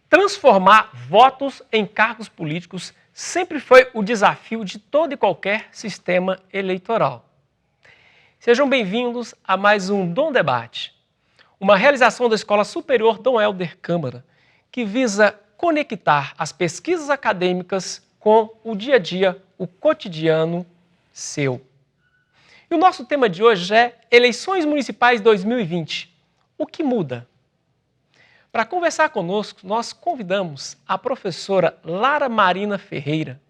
Transformar votos em cargos políticos sempre foi o desafio de todo e qualquer sistema eleitoral. Sejam bem-vindos a mais um Dom Debate, uma realização da Escola Superior Dom Helder Câmara, que visa conectar as pesquisas acadêmicas com o dia a dia, o cotidiano seu. E o nosso tema de hoje é Eleições Municipais 2020. O que muda? Para conversar conosco, nós convidamos a professora Lara Marina Ferreira,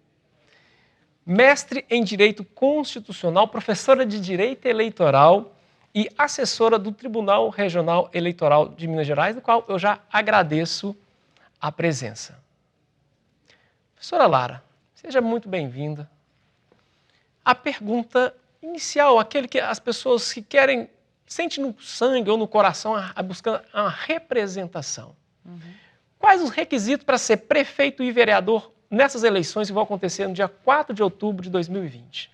mestre em Direito Constitucional, professora de Direito Eleitoral e assessora do Tribunal Regional Eleitoral de Minas Gerais, do qual eu já agradeço a presença. Professora Lara, seja muito bem-vinda. A pergunta inicial, aquele que as pessoas que querem, sentem no sangue ou no coração, buscando uma representação. Quais os requisitos para ser prefeito e vereador nessas eleições que vão acontecer no dia 4 de outubro de 2020?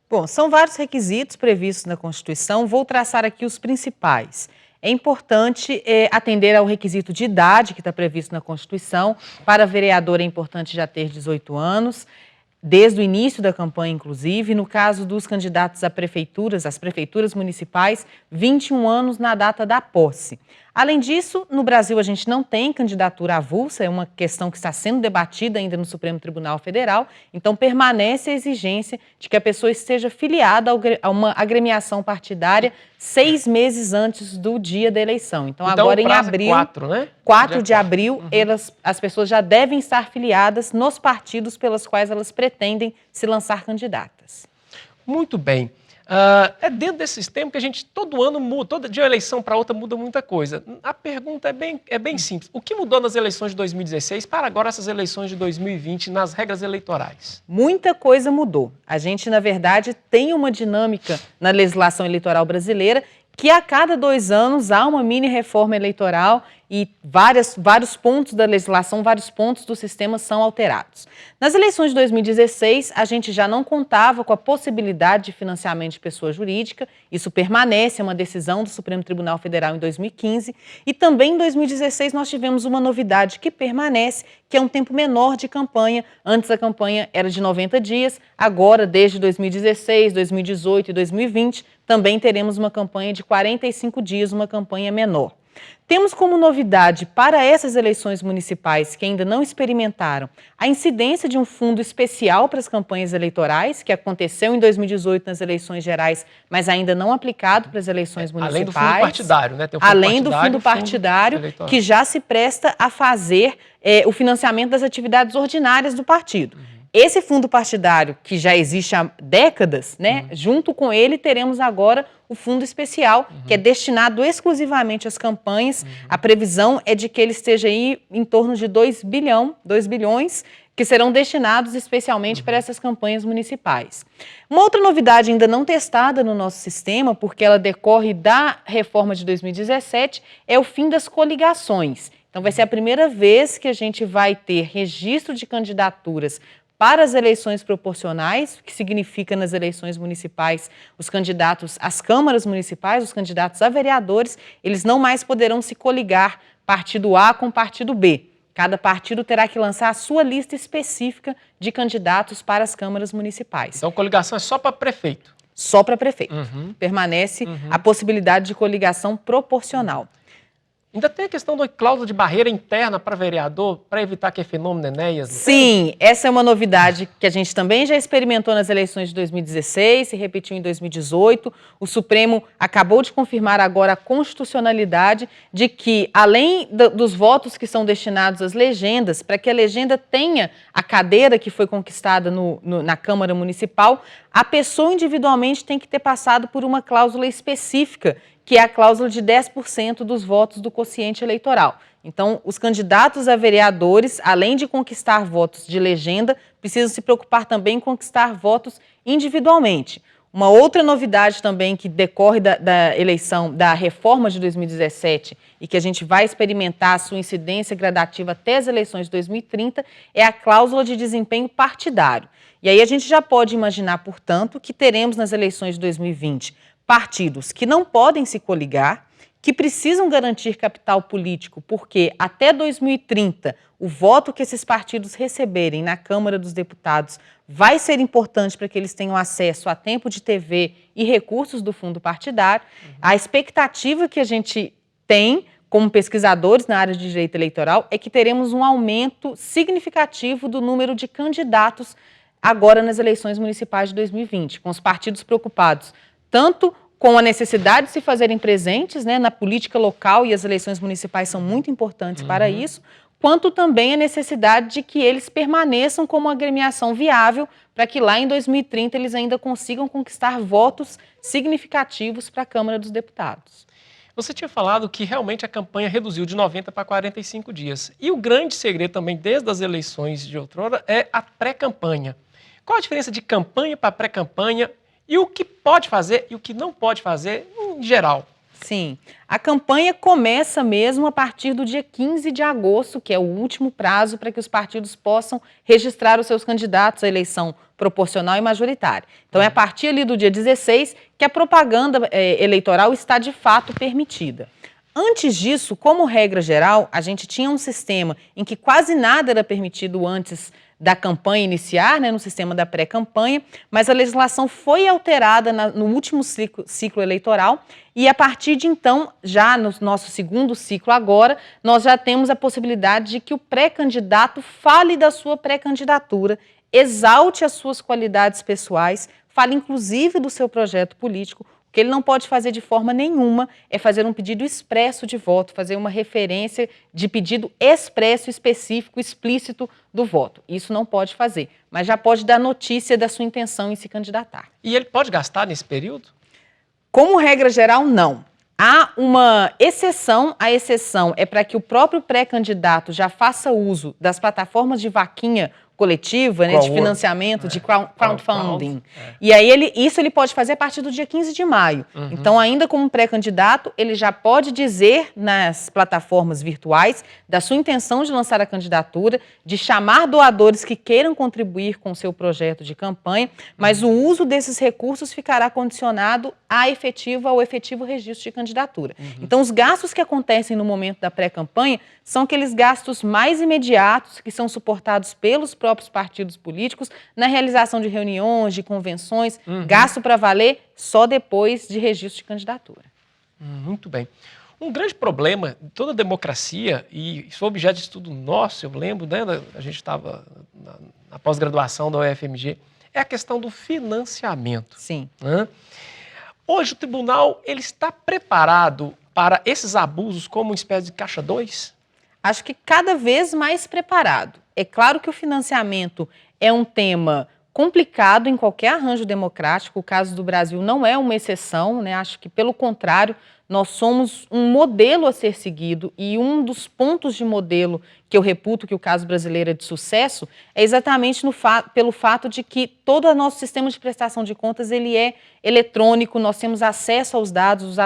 Bom, são vários requisitos previstos na Constituição, vou traçar aqui os principais. É importante atender ao requisito de idade que está previsto na Constituição. Para vereador é importante já ter 18 anos, desde o início da campanha, inclusive. No caso dos candidatos a prefeituras, as prefeituras municipais, 21 anos na data da posse. Além disso, no Brasil a gente não tem candidatura avulsa, é uma questão que está sendo debatida ainda no Supremo Tribunal Federal, então permanece a exigência de que a pessoa esteja filiada a uma agremiação partidária 6 meses antes do dia da eleição. Então agora em abril, 4 de abril, as pessoas já devem estar filiadas nos partidos pelos quais elas pretendem se lançar candidatas. Muito bem. É dentro desse sistema que a gente todo ano muda, de uma eleição para outra muda muita coisa. A pergunta é bem simples. O que mudou nas eleições de 2016 para agora essas eleições de 2020 nas regras eleitorais? Muita coisa mudou. A gente, na verdade, tem uma dinâmica na legislação eleitoral brasileira que a cada 2 anos há uma mini reforma eleitoral e vários pontos da legislação, vários pontos do sistema são alterados. Nas eleições de 2016, a gente já não contava com a possibilidade de financiamento de pessoa jurídica, isso permanece, é uma decisão do Supremo Tribunal Federal em 2015, e também em 2016 nós tivemos uma novidade que permanece, que é um tempo menor de campanha. Antes a campanha era de 90 dias, agora desde 2016, 2018 e 2020, também teremos uma campanha de 45 dias, uma campanha menor. Temos como novidade para essas eleições municipais que ainda não experimentaram a incidência de um fundo especial para as campanhas eleitorais, que aconteceu em 2018 nas eleições gerais, mas ainda não aplicado para as eleições municipais. Além do fundo partidário, né? Tem o fundo além do fundo partidário, que já se presta a fazer o financiamento das atividades ordinárias do partido. Esse fundo partidário, que já existe há décadas, né, junto com ele teremos agora o fundo especial, que é destinado exclusivamente às campanhas. A previsão é de que ele esteja aí em torno de 2 bilhões, que serão destinados especialmente para essas campanhas municipais. Uma outra novidade ainda não testada no nosso sistema, porque ela decorre da reforma de 2017, é o fim das coligações. Então vai ser a primeira vez que a gente vai ter registro de candidaturas para as eleições proporcionais, que significa nas eleições municipais, os candidatos às câmaras municipais, os candidatos a vereadores, eles não mais poderão se coligar partido A com partido B. Cada partido terá que lançar a sua lista específica de candidatos para as câmaras municipais. Então, coligação é só para prefeito? Só para prefeito. Permanece a possibilidade de coligação proporcional. Ainda tem a questão da cláusula de barreira interna para vereador, para evitar que é fenômeno Enéas? Sim, essa é uma novidade que a gente também já experimentou nas eleições de 2016, se repetiu em 2018. O Supremo acabou de confirmar agora a constitucionalidade de que, além dos votos que são destinados às legendas, para que a legenda tenha a cadeira que foi conquistada na Câmara Municipal, a pessoa individualmente tem que ter passado por uma cláusula específica, que é a cláusula de 10% dos votos do quociente eleitoral. Então, os candidatos a vereadores, além de conquistar votos de legenda, precisam se preocupar também em conquistar votos individualmente. Uma outra novidade também que decorre da eleição, da reforma de 2017 e que a gente vai experimentar a sua incidência gradativa até as eleições de 2030 é a cláusula de desempenho partidário. E aí a gente já pode imaginar, portanto, que teremos nas eleições de 2020 partidos que não podem se coligar, que precisam garantir capital político, porque até 2030 o voto que esses partidos receberem na Câmara dos Deputados vai ser importante para que eles tenham acesso a tempo de TV e recursos do fundo partidário. A expectativa que a gente tem como pesquisadores na área de direito eleitoral é que teremos um aumento significativo do número de candidatos agora nas eleições municipais de 2020, com os partidos preocupados tanto com a necessidade de se fazerem presentes, né, na política local, e as eleições municipais são muito importantes para isso, quanto também a necessidade de que eles permaneçam como uma agremiação viável para que lá em 2030 eles ainda consigam conquistar votos significativos para a Câmara dos Deputados. Você tinha falado que realmente a campanha reduziu de 90 para 45 dias. E o grande segredo também, desde as eleições de outrora, é a pré-campanha. Qual a diferença de campanha para pré-campanha e o que pode fazer e o que não pode fazer em geral? Sim, a campanha começa mesmo a partir do dia 15 de agosto, que é o último prazo para que os partidos possam registrar os seus candidatos à eleição proporcional e majoritária. Então é a partir ali do dia 16 que a propaganda eleitoral está de fato permitida. Antes disso, como regra geral, a gente tinha um sistema em que quase nada era permitido antes da campanha iniciar, né, no sistema da pré-campanha, mas a legislação foi alterada no último ciclo eleitoral e a partir de então, já no nosso segundo ciclo agora, nós já temos a possibilidade de que o pré-candidato fale da sua pré-candidatura, exalte as suas qualidades pessoais, fale inclusive do seu projeto político. O que ele não pode fazer de forma nenhuma é fazer um pedido expresso de voto, fazer uma referência de pedido expresso, específico, explícito do voto. Isso não pode fazer, mas já pode dar notícia da sua intenção em se candidatar. E ele pode gastar nesse período? Como regra geral, não. Há uma exceção, a exceção é para que o próprio pré-candidato já faça uso das plataformas de vaquinha coletiva, né, de financiamento, de crowdfunding. E aí isso ele pode fazer a partir do dia 15 de maio. Então, ainda como pré-candidato, ele já pode dizer nas plataformas virtuais da sua intenção de lançar a candidatura, de chamar doadores que queiram contribuir com o seu projeto de campanha, mas o uso desses recursos ficará condicionado ao efetivo registro de candidatura. Então, os gastos que acontecem no momento da pré-campanha são aqueles gastos mais imediatos que são suportados pelos próprios partidos políticos na realização de reuniões, de convenções, gasto para valer só depois de registro de candidatura. Muito bem. Um grande problema de toda a democracia, e isso é objeto de estudo nosso, eu lembro, né, a gente estava na pós-graduação da UFMG, é a questão do financiamento. Sim. Hoje o tribunal ele está preparado para esses abusos como uma espécie de caixa 2? Acho que cada vez mais preparado. É claro que o financiamento é um tema complicado em qualquer arranjo democrático, o caso do Brasil não é uma exceção, né? Acho que, pelo contrário, nós somos um modelo a ser seguido e um dos pontos de modelo que eu reputo que o caso brasileiro é de sucesso é exatamente pelo fato de que todo o nosso sistema de prestação de contas ele é eletrônico, nós temos acesso aos dados,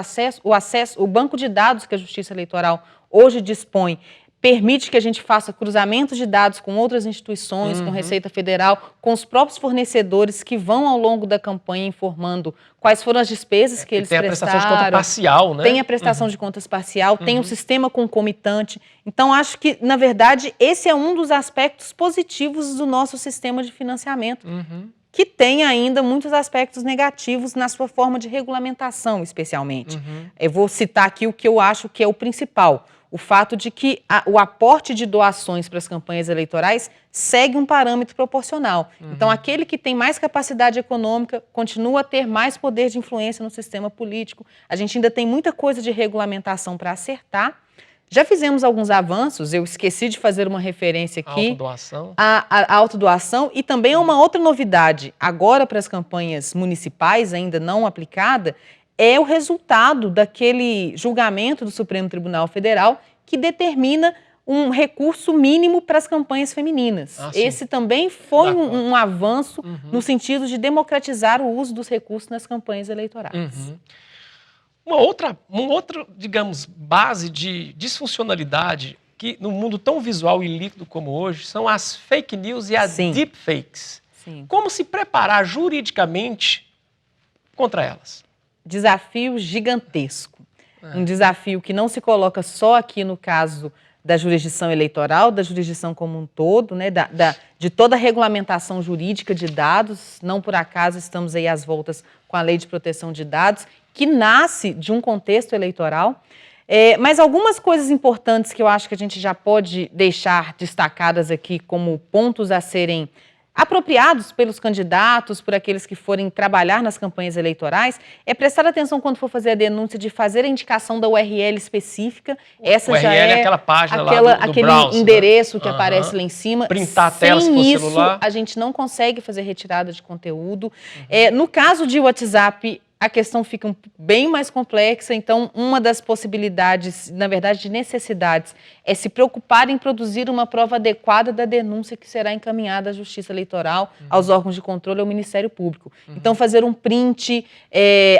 o banco de dados que a Justiça Eleitoral hoje dispõe permite que a gente faça cruzamentos de dados com outras instituições, com Receita Federal, com os próprios fornecedores que vão ao longo da campanha informando quais foram as despesas que eles prestaram. Tem a prestação de conta parcial, né? Tem a prestação de contas parcial, tem um sistema concomitante. Então, acho que, na verdade, esse é um dos aspectos positivos do nosso sistema de financiamento, que tem ainda muitos aspectos negativos na sua forma de regulamentação, especialmente. Eu vou citar aqui o que eu acho que é o principal. O fato de que o aporte de doações para as campanhas eleitorais segue um parâmetro proporcional. Então, aquele que tem mais capacidade econômica continua a ter mais poder de influência no sistema político. A gente ainda tem muita coisa de regulamentação para acertar. Já fizemos alguns avanços, eu esqueci de fazer uma referência aqui. Autodoação. A autodoação e também uma outra novidade, agora para as campanhas municipais, ainda não aplicada, é o resultado daquele julgamento do Supremo Tribunal Federal que determina um recurso mínimo para as campanhas femininas. Esse também foi um avanço no sentido de democratizar o uso dos recursos nas campanhas eleitorais. Uma outra, digamos, base de disfuncionalidade que no mundo tão visual e líquido como hoje são as fake news e as deepfakes. Como se preparar juridicamente contra elas? Desafio gigantesco. Um desafio que não se coloca só aqui no caso da jurisdição eleitoral, da jurisdição como um todo, né, de toda a regulamentação jurídica de dados. Não por acaso estamos aí às voltas com a Lei de Proteção de Dados, que nasce de um contexto eleitoral. Mas algumas coisas importantes que eu acho que a gente já pode deixar destacadas aqui como pontos a serem apropriados pelos candidatos, por aqueles que forem trabalhar nas campanhas eleitorais, é prestar atenção quando for fazer a denúncia de fazer a indicação da URL específica. Essa URL já é aquela página lá do aquele browser, endereço que aparece lá em cima. Printar a tela se for celular. A gente não consegue fazer retirada de conteúdo. No caso de WhatsApp, a questão fica bem mais complexa, então uma das possibilidades, na verdade de necessidades, é se preocupar em produzir uma prova adequada da denúncia que será encaminhada à Justiça Eleitoral, aos órgãos de controle, ao Ministério Público. Então fazer um print,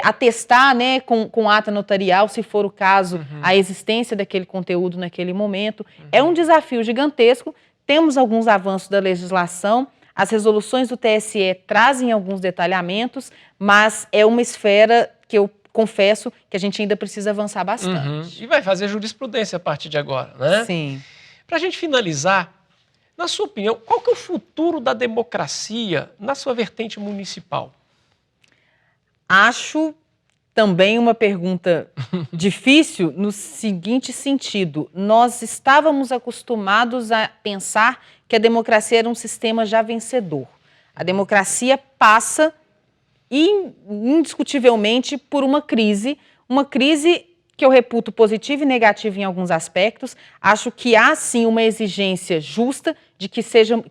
atestar, né, com ata notarial, se for o caso, a existência daquele conteúdo naquele momento. É um desafio gigantesco, temos alguns avanços da legislação. As resoluções do TSE trazem alguns detalhamentos, mas é uma esfera que eu confesso que a gente ainda precisa avançar bastante. E vai fazer jurisprudência a partir de agora, né? Sim. Para a gente finalizar, na sua opinião, qual que é o futuro da democracia na sua vertente municipal? Acho também uma pergunta difícil no seguinte sentido. Nós estávamos acostumados a pensar que a democracia era um sistema já vencedor. A democracia passa, indiscutivelmente, por uma crise que eu reputo positiva e negativa em alguns aspectos. Acho que há, sim, uma exigência justa de que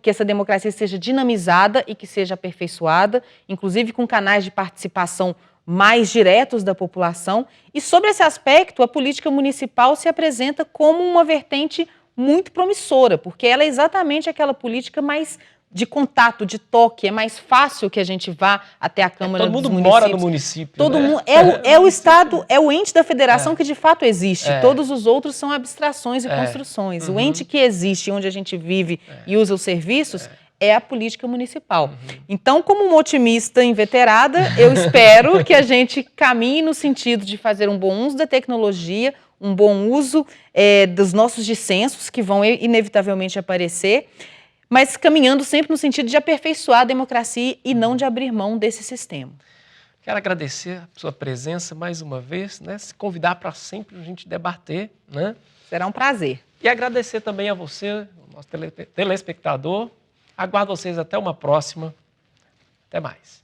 essa democracia seja dinamizada e que seja aperfeiçoada, inclusive com canais de participação mais diretos da população. E sobre esse aspecto, a política municipal se apresenta como uma vertente muito promissora, porque ela é exatamente aquela política mais de contato, de toque, é mais fácil que a gente vá até a Câmara dos Municípios. Todo mundo mora no município. Todo né? mundo, é o Estado, é o ente da federação que de fato existe. Todos os outros são abstrações e construções. O ente que existe, onde a gente vive e usa os serviços, é a política municipal. Então, como uma otimista inveterada, eu espero que a gente caminhe no sentido de fazer um bom uso da tecnologia, um bom uso dos nossos dissensos, que vão inevitavelmente aparecer, mas caminhando sempre no sentido de aperfeiçoar a democracia e não de abrir mão desse sistema. Quero agradecer a sua presença mais uma vez, né? Se convidar para sempre a gente debater, né? Será um prazer. E agradecer também a você, nosso telespectador. Aguardo vocês até uma próxima. Até mais.